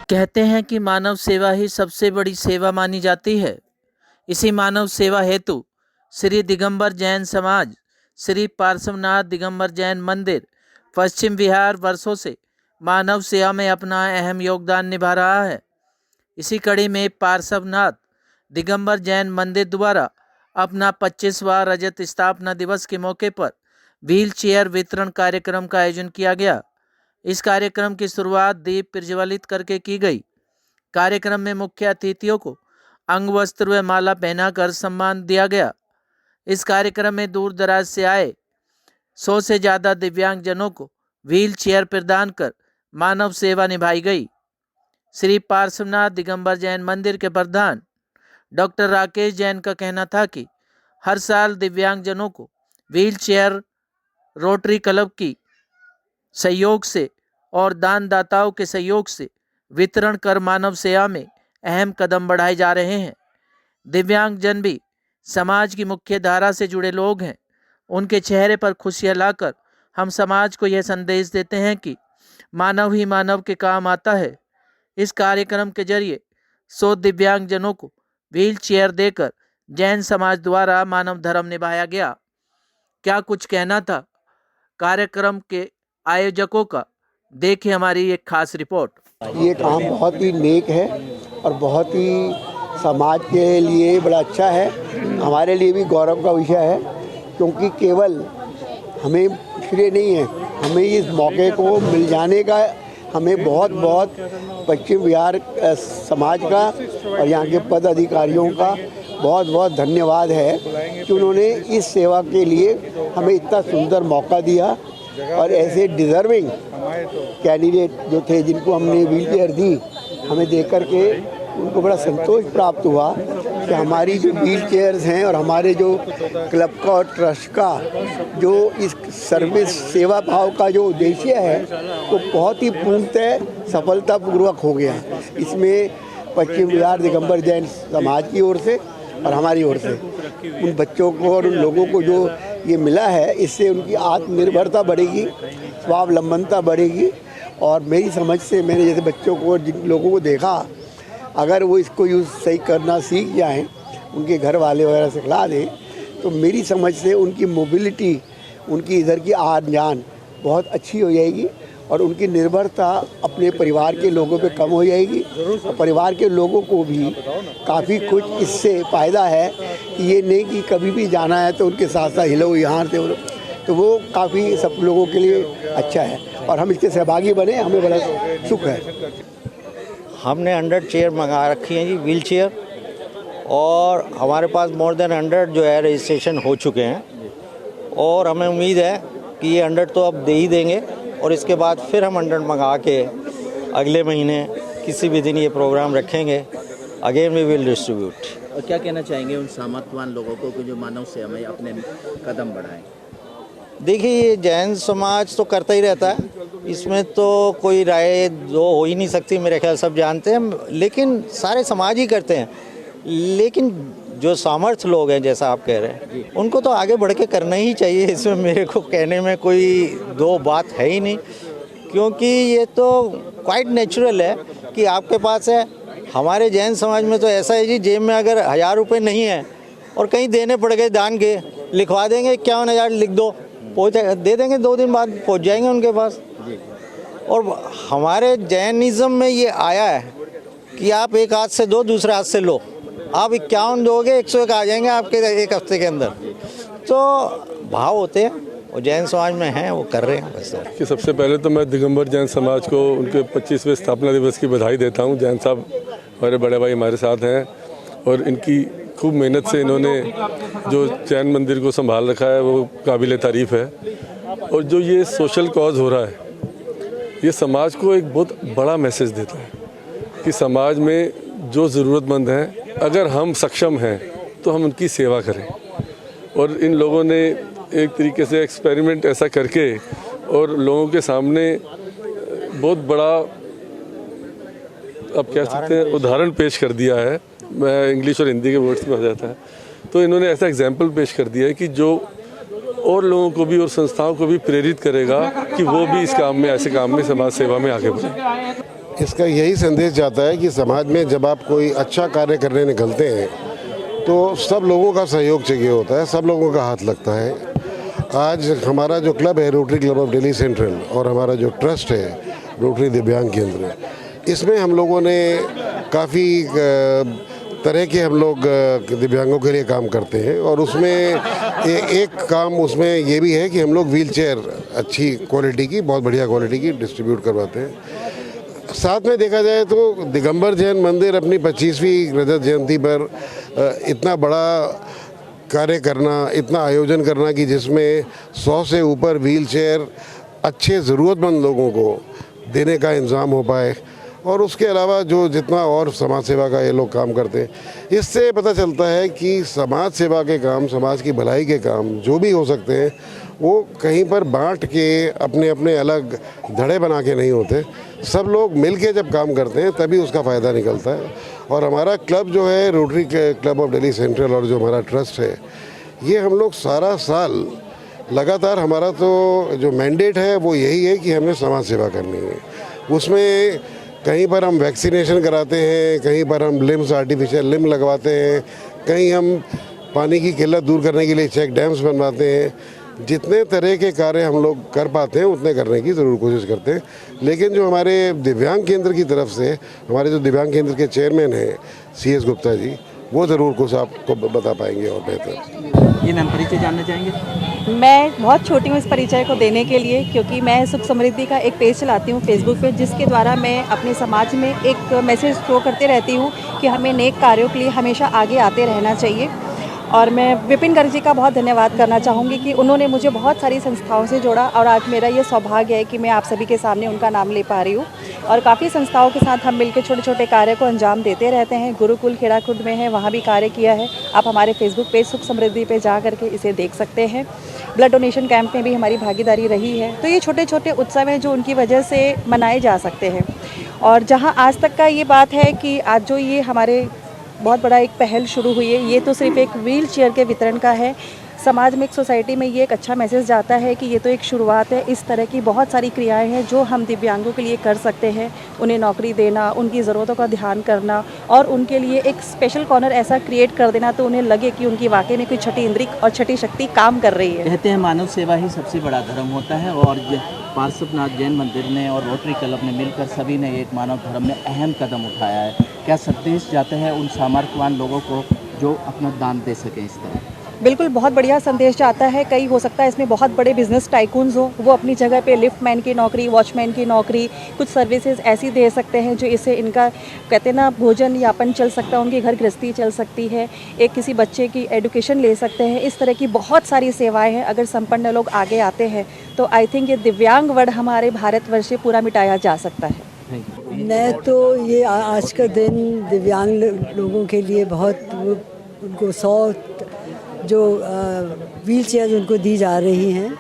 कहते हैं कि मानव सेवा ही सबसे बड़ी सेवा मानी जाती है। इसी मानव सेवा हेतु श्री दिगंबर जैन समाज, श्री पार्श्वनाथ दिगंबर जैन मंदिर, पश्चिम बिहार वर्षों से मानव सेवा में अपना अहम योगदान निभा रहा है। इसी कड़ी में पार्श्वनाथ दिगंबर जैन मंदिर द्वारा अपना 25वां रजत स्थापना दिवस के मौके पर व्हील चेयर वितरण कार्यक्रम का आयोजन किया गया। इस कार्यक्रम की शुरुआत दीप प्रज्वलित करके की गई। कार्यक्रम में मुख्य अतिथियों को अंग वस्त्र व माला पहनाकर सम्मान दिया गया। इस कार्यक्रम में दूर दराज से आए 100 से ज़्यादा दिव्यांगजनों को व्हील चेयर प्रदान कर मानव सेवा निभाई गई। श्री पार्श्वनाथ दिगंबर जैन मंदिर के प्रधान डॉक्टर राकेश जैन का कहना था कि हर साल दिव्यांगजनों को व्हील चेयर रोटरी क्लब की सहयोग से और दानदाताओं के सहयोग से वितरण कर मानव सेवा में अहम कदम बढ़ाए जा रहे हैं। दिव्यांगजन भी समाज की मुख्य धारा से जुड़े लोग हैं। उनके चेहरे पर खुशियां लाकर हम समाज को यह संदेश देते हैं कि मानव ही मानव के काम आता है। इस कार्यक्रम के जरिए 100 दिव्यांगजनों को व्हील चेयर देकर जैन समाज द्वारा मानव धर्म निभाया गया। क्या कुछ कहना था कार्यक्रम के आयोजकों का, देखिए हमारी एक खास रिपोर्ट। ये काम बहुत ही नेक है और बहुत ही समाज के लिए बड़ा अच्छा है। हमारे लिए भी गौरव का विषय है, क्योंकि केवल हमें श्रेय नहीं है, हमें इस मौके को मिल जाने का हमें बहुत बहुत पश्चिम बिहार समाज का और यहाँ के पद अधिकारियों का बहुत बहुत धन्यवाद है कि उन्होंने इस सेवा के लिए हमें इतना सुंदर मौका दिया। और ऐसे डिज़र्विंग कैंडिडेट जो थे, जिनको हमने व्हील चेयर दी, हमें देख कर के उनको बड़ा संतोष प्राप्त हुआ कि हमारी जो व्हील चेयर्स हैं और हमारे जो क्लब का और ट्रस्ट का जो इस सर्विस सेवा भाव का जो उद्देश्य है वो बहुत ही पूर्णतः सफलतापूर्वक हो गया। इसमें पश्चिम बिहार दिगंबर जैन समाज की ओर से और हमारी ओर से उन बच्चों को और उन लोगों को जो ये मिला है, इससे उनकी आत्मनिर्भरता बढ़ेगी, स्वावलंबनता बढ़ेगी। और मेरी समझ से मैंने जैसे बच्चों को, जिन लोगों को देखा, अगर वो इसको यूज़ सही करना सीख जाएं, उनके घर वाले वगैरह सिखला दें, तो मेरी समझ से उनकी मोबिलिटी, उनकी इधर की आन जान बहुत अच्छी हो जाएगी और उनकी निर्भरता अपने परिवार के लोगों पे कम हो जाएगी। और परिवार के लोगों को भी काफ़ी कुछ इससे फ़ायदा है कि ये नहीं कि कभी भी जाना है तो उनके साथ साथ हिलो यहाँ से, तो वो काफ़ी सब लोगों के लिए अच्छा है और हम इसके सहभागी बने, हमें बड़ा सुख है। हमने 100 चेयर मंगा रखी हैं जी, व्हील चेयर, और हमारे पास मोर देन 100 जो है रजिस्ट्रेशन हो चुके हैं और हमें उम्मीद है कि ये 100 तो अब दे ही देंगे और इसके बाद फिर हम 100 मंगा के अगले महीने किसी भी दिन ये प्रोग्राम रखेंगे। Again we will distribute. और क्या कहना चाहेंगे उन सामर्थ्यवान लोगों को कि जो मानव सेवा में अपने कदम बढ़ाएं? देखिए, ये जैन समाज तो करता ही रहता है, इसमें तो कोई राय दो हो ही नहीं सकती, मेरे ख्याल सब जानते हैं, लेकिन सारे समाज ही करते हैं। लेकिन जो सामर्थ्य लोग हैं, जैसा आप कह रहे हैं, उनको तो आगे बढ़ के करना ही चाहिए। इसमें मेरे को कहने में कोई दो बात है ही नहीं, क्योंकि ये तो क्वाइट नेचुरल है कि आपके पास है। हमारे जैन समाज में तो ऐसा है जी, जेब में अगर 1000 रुपये नहीं है और कहीं देने पड़ गए दान के, लिखवा देंगे 51,000 लिख दो, पहुँच दे देंगे, 2 दिन बाद पहुँच जाएंगे उनके पास। और हमारे जैनिज़्म में ये आया है कि आप एक हाथ से दो, दूसरे हाथ से लो। आप 51 दोगे, 101 आ जाएंगे आपके एक हफ्ते के अंदर। तो भाव होते हैं और जैन समाज में हैं, वो कर रहे हैं बस। कि सबसे पहले तो मैं दिगंबर जैन समाज को उनके 25वें स्थापना दिवस की बधाई देता हूँ। जैन साहब हमारे बड़े भाई हमारे साथ हैं और इनकी खूब मेहनत से इन्होंने जो जैन मंदिर को संभाल रखा है वो काबिल तारीफ़ है। और जो ये सोशल कॉज हो रहा है, ये समाज को एक बहुत बड़ा मैसेज देता है कि समाज में जो ज़रूरतमंद हैं, अगर हम सक्षम हैं तो हम उनकी सेवा करें। और इन लोगों ने एक तरीके से एक्सपेरिमेंट ऐसा करके और लोगों के सामने बहुत बड़ा, अब कह सकते हैं, उदाहरण पेश कर दिया है। मैं इंग्लिश और हिंदी के वर्ड्स में आ जाता है, तो इन्होंने ऐसा एग्जाम्पल पेश कर दिया है कि जो और लोगों को भी और संस्थाओं को भी प्रेरित करेगा कि वो भी इस काम में, ऐसे काम में, समाज सेवा में आगे बढ़े। इसका यही संदेश जाता है कि समाज में जब आप कोई अच्छा कार्य करने निकलते हैं तो सब लोगों का सहयोग चाहिए होता है, सब लोगों का हाथ लगता है। आज हमारा जो क्लब है rotary club of Delhi central और हमारा जो ट्रस्ट है रोटरी दिव्यांग केंद्र, इसमें हम लोगों ने काफ़ी तरह के हम लोग दिव्यांगों के लिए काम करते हैं और उसमें एक काम उसमें ये भी है कि हम लोग व्हील चेयर अच्छी क्वालिटी की, बहुत बढ़िया क्वालिटी की डिस्ट्रीब्यूट करवाते हैं। साथ में देखा जाए तो दिगंबर जैन मंदिर अपनी 25वीं रजत जयंती पर इतना बड़ा कार्य करना, इतना आयोजन करना कि जिसमें 100 से ऊपर व्हील चेयर अच्छे ज़रूरतमंद लोगों को देने का इंतज़ाम हो पाए, और उसके अलावा जो जितना और समाज सेवा का ये लोग काम करते हैं, इससे पता चलता है कि समाज सेवा के काम, समाज की भलाई के काम जो भी हो सकते हैं वो कहीं पर बांट के अपने अपने अलग धड़े बना के नहीं होते। सब लोग मिल के जब काम करते हैं तभी उसका फ़ायदा निकलता है। और हमारा क्लब जो है rotary club of Delhi central और जो हमारा ट्रस्ट है, ये हम लोग सारा साल लगातार, हमारा तो जो मैंडेट है वो यही है कि हमें समाज सेवा करनी है। उसमें कहीं पर हम वैक्सीनेशन कराते हैं, कहीं पर हम लिम्स, आर्टिफिशियल लिम्ब लगवाते हैं, कहीं हम पानी की किल्लत दूर करने के लिए चेक डैम्स बनवाते हैं। जितने तरह के कार्य हम लोग कर पाते हैं उतने करने की ज़रूर कोशिश करते हैं। लेकिन जो हमारे दिव्यांग केंद्र की तरफ से, हमारे जो दिव्यांग केंद्र के चेयरमैन हैं CS गुप्ता जी, वो ज़रूर कुछ आपको बता पाएंगे और बेहतर। ये मैम परिचय जानना चाहेंगे? मैं बहुत छोटी हूँ इस परिचय को देने के लिए, क्योंकि मैं सुख समृद्धि का एक पेज चलाती हूँ फेसबुक पे, जिसके द्वारा मैं अपने समाज में एक मैसेज थ्रो करते रहती हूँ कि हमें नेक कार्यों के लिए हमेशा आगे आते रहना चाहिए। और मैं विपिन गर्ग जी का बहुत धन्यवाद करना चाहूँगी कि उन्होंने मुझे बहुत सारी संस्थाओं से जोड़ा, और आज मेरा ये सौभाग्य है कि मैं आप सभी के सामने उनका नाम ले पा रही हूँ। और काफ़ी संस्थाओं के साथ हम मिलकर छोटे छोटे कार्य को अंजाम देते रहते हैं। गुरुकुल खेड़ाखुर्द में है, वहाँ भी कार्य किया है। आप हमारे फेसबुक पेज सुख समृद्धि पे जा करके इसे देख सकते हैं। ब्लड डोनेशन कैंप में भी हमारी भागीदारी रही है। तो ये छोटे छोटे उत्सव हैं जो उनकी वजह से मनाए जा सकते हैं। और जहाँ आज तक का ये बात है कि आज जो ये हमारे बहुत बड़ा एक पहल शुरू हुई है, ये तो सिर्फ एक व्हील चेयर के वितरण का है। समाज में, एक सोसाइटी में ये एक अच्छा मैसेज जाता है कि ये तो एक शुरुआत है। इस तरह की बहुत सारी क्रियाएं हैं जो हम दिव्यांगों के लिए कर सकते हैं। उन्हें नौकरी देना, उनकी ज़रूरतों का ध्यान करना, और उनके लिए एक स्पेशल कॉर्नर ऐसा क्रिएट कर देना तो उन्हें लगे कि उनकी वाकई में कोई छठी इंद्री और छठी शक्ति काम कर रही है। कहते हैं मानव सेवा ही सबसे बड़ा धर्म होता है, और पार्श्वनाथ जैन मंदिर ने और रोटरी क्लब ने मिलकर सभी ने एक मानव धर्म में अहम कदम उठाया है। क्या संदेश जाते हैं उन सामर्थ्यवान लोगों को जो अपना दान दे सकें इस तरह? बिल्कुल, बहुत बढ़िया संदेश जाता है। कई हो सकता है इसमें बहुत बड़े बिजनेस टाइकून्स हो, वो अपनी जगह पे लिफ्टमैन की नौकरी, वॉचमैन की नौकरी, कुछ सर्विसेज ऐसी दे सकते हैं जो इससे इनका, कहते हैं ना, भोजन यापन चल सकता है, उनकी घर गृहस्थी चल सकती है, एक किसी बच्चे की एजुकेशन ले सकते हैं। इस तरह की बहुत सारी सेवाएं हैं। अगर संपन्न लोग आगे आते हैं तो आई थिंक ये दिव्यांग वर्ड हमारे भारतवर्ष से पूरा मिटाया जा सकता है। मैं तो ये आज का दिन दिव्यांग लोगों के लिए बहुत, उनको 100 जो व्हील चेयर उनको दी जा रही हैं,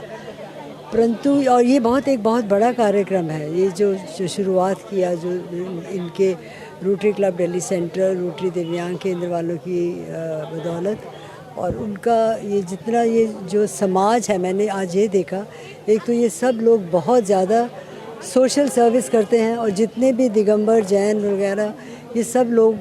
परंतु और ये एक बहुत बड़ा कार्यक्रम है। ये जो शुरुआत किया जो इनके rotary club Delhi central, rotary दिव्यांग केंद्र वालों की बदौलत, और उनका ये जितना ये जो समाज है, मैंने आज ये देखा, एक तो ये सब लोग बहुत ज़्यादा सोशल सर्विस करते हैं, और जितने भी दिगंबर जैन वगैरह, ये सब लोग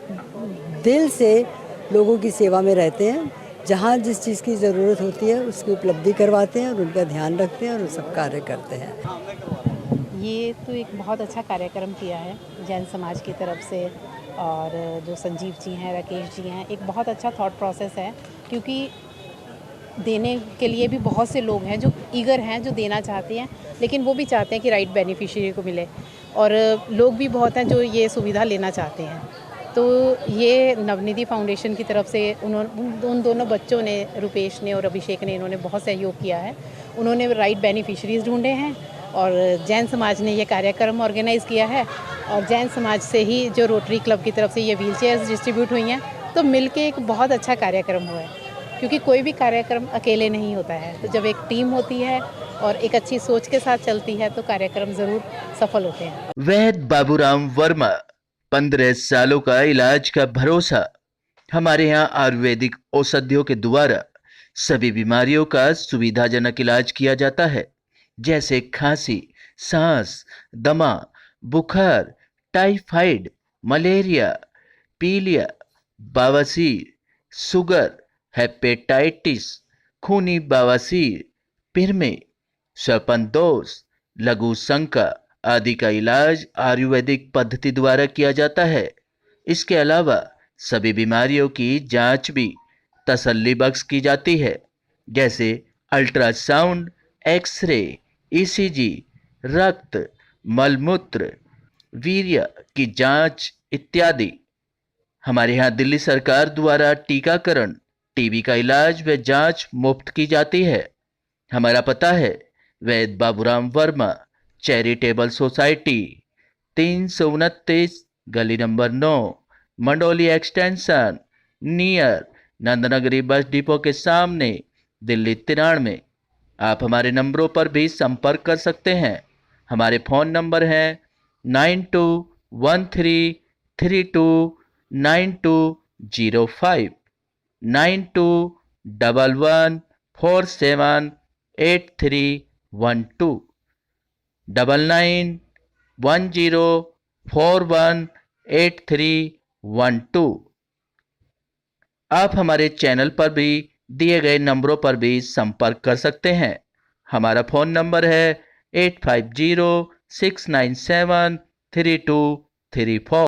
दिल से लोगों की सेवा में रहते हैं। जहाँ जिस चीज़ की ज़रूरत होती है उसकी उपलब्धि करवाते हैं और उनका ध्यान रखते हैं और सब कार्य करते हैं। ये तो एक बहुत अच्छा कार्यक्रम किया है जैन समाज की तरफ से, और जो संजीव जी हैं, राकेश जी हैं, एक बहुत अच्छा थॉट प्रोसेस है, क्योंकि देने के लिए भी बहुत से लोग हैं जो ईगर हैं, जो देना चाहते हैं, लेकिन वो भी चाहते हैं कि राइट बेनिफिशियरी को मिले, और लोग भी बहुत हैं जो ये सुविधा लेना चाहते हैं। तो ये नवनिधि फाउंडेशन की तरफ से उन दोनों बच्चों ने, रुपेश ने और अभिषेक ने, इन्होंने बहुत सहयोग किया है। उन्होंने राइट बेनिफिशरीज़ ढूंढे हैं, और जैन समाज ने ये कार्यक्रम ऑर्गेनाइज़ किया है, और जैन समाज से ही जो रोटरी क्लब की तरफ से ये व्हील चेयर्स डिस्ट्रीब्यूट हुई हैं, तो मिलके एक बहुत अच्छा कार्यक्रम हुआ है। क्योंकि कोई भी कार्यक्रम अकेले नहीं होता है, तो जब एक टीम होती है और एक अच्छी सोच के साथ चलती है तो कार्यक्रम ज़रूर सफल होते हैं। वैद्य बाबूराम वर्मा, 15 सालों का इलाज का भरोसा। हमारे यहाँ आयुर्वेदिक औषधियों के द्वारा सभी बीमारियों का सुविधाजनक इलाज किया जाता है, जैसे खांसी, सांस, दमा, बुखार, टाइफाइड, मलेरिया, पीलिया, बवासीर, शुगर, हेपेटाइटिस, खूनी बवासीर, पिरमे, श्वसन दोष, लघु शंका आदि का इलाज आयुर्वेदिक पद्धति द्वारा किया जाता है। इसके अलावा सभी बीमारियों की जांच भी तसल्ली बख्श की जाती है, जैसे अल्ट्रासाउंड, एक्सरे, ईसीजी, रक्त, मलमूत्र, वीर्य की जांच इत्यादि। हमारे यहाँ दिल्ली सरकार द्वारा टीकाकरण, टीबी का इलाज व जांच मुफ्त की जाती है। हमारा पता है वैद्य बाबूराम वर्मा, चैरिटेबल सोसाइटी, 329 गली number 9, Mandoli extension, near Nand Nagri bus depot के सामने, दिल्ली 93। आप हमारे नंबरों पर भी संपर्क कर सकते हैं। हमारे फ़ोन नंबर हैं 9213329205, 9211478312, 9910418312। आप हमारे चैनल पर भी दिए गए नंबरों पर भी संपर्क कर सकते हैं। हमारा फ़ोन नंबर है 8506973234।